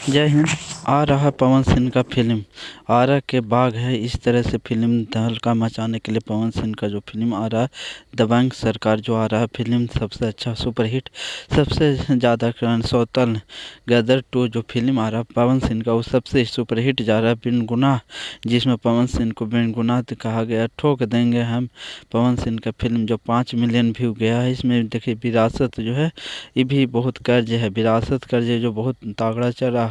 जय हिंद। आ रहा पवन सिंह का फिल्म आरा के बाग है। इस तरह से फिल्म तहलका मचाने के लिए पवन सिंह का जो फिल्म आ रहा है दबंग सरकार जो आ रहा है फिल्म सबसे अच्छा सुपरहिट सबसे ज़्यादा सौतन गदर 2 जो फिल्म आ रहा है पवन सिंह का वो सबसे सुपरहिट जा रहा है बिन गुनाह, जिसमें पवन सिंह को बिन गुनाह कहा गया। ठोक देंगे हम पवन सिंह का फिल्म जो 5 मिलियन व्यू गया है। इसमें देखिए विरासत जो है ये भी बहुत कर्ज है, विरासत कर्ज है जो बहुत तगड़ा चला।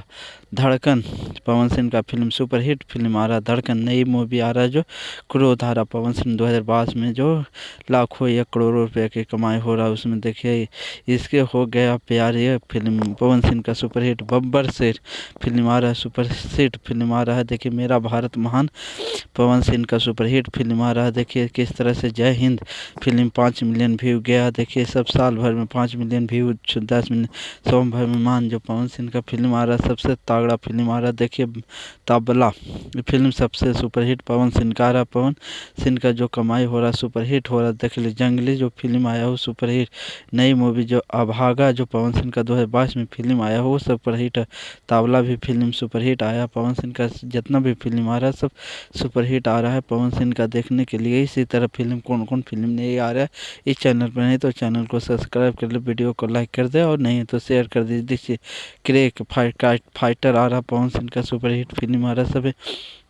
धड़कन पवन सिंह का फिल्म सुपरहिट फिल्म आ रहा है। धड़कन नई मूवी आ रहा है जो क्रोध आ रहा पवन सिंह 2022 में जो लाखों या करोड़ों रुपए की कमाई हो रहा है उसमें देखिए इसके हो गया प्यार। ये फिल्म पवन सिंह का सुपरहिट बब्बर शेर फिल्म आ रहा है, सुपरहिट फिल्म आ रहा है। देखिए मेरा भारत महान पवन सिंह का सुपरहिट फिल्म आ रहा है। देखिए किस तरह से जय हिंद फिल्म 5 मिलियन व्यू गया। देखिए सब साल भर में 5 मिलियन व्यू 10 मिलियन सोमवार में मान जो पवन सिंह का फिल्म आ रहा है सबसे तगड़ा फिल्म आ रहा है। देखिए तबला फिल्म सबसे सुपरहिट पवन सिंह का आ रहा है। पवन सिंह का जो कमाई हो रहा है सुपरहिट हो रहा है। देख लीजिए जंगली जो फिल्म आया हो सुपरहिट। नई मूवी जो अभागा जो पवन सिंह का 2022 में फिल्म आया हो वो सुपरहिट है। तबला भी फिल्म सुपरहिट आया। पवन सिंह का जितना भी फिल्म आ रहा है सब सुपरहिट आ रहा है पवन सिंह का देखने के लिए। इसी तरह फिल्म कौन कौन फिल्म नहीं आ रहा है इस चैनल पर नहीं तो चैनल को सब्सक्राइब कर ले, वीडियो को लाइक कर दे और नहीं तो शेयर कर दीजिए। देखिए क्रेक फाइटर आ रहा पवन सिंह का सुपरहिट फिल्म आ रहा सभी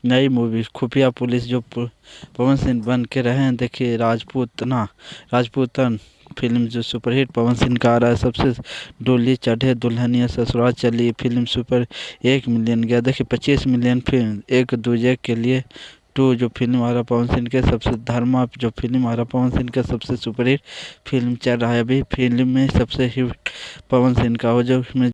नई मूवी खुफिया पुलिस जो पवन सिंह बन के रहे हैं। देखिए राजपूतन फिल्म जो सुपरहिट पवन सिंह का आ रहा है। सबसे डोली चढ़े दुल्हनिया ससुराल चली फिल्म सुपर 1 मिलियन गया। देखिए 25 मिलियन फिल्म एक दूजे के लिए 2 जो फिल्म आ रहा पवन सिंह के सबसे धर्मा जो फिल्म आ रहा पवन सिंह का सबसे सुपरहिट फिल्म चल रहा है। अभी फिल्म में सबसे हिट पवन सिंह का हो जो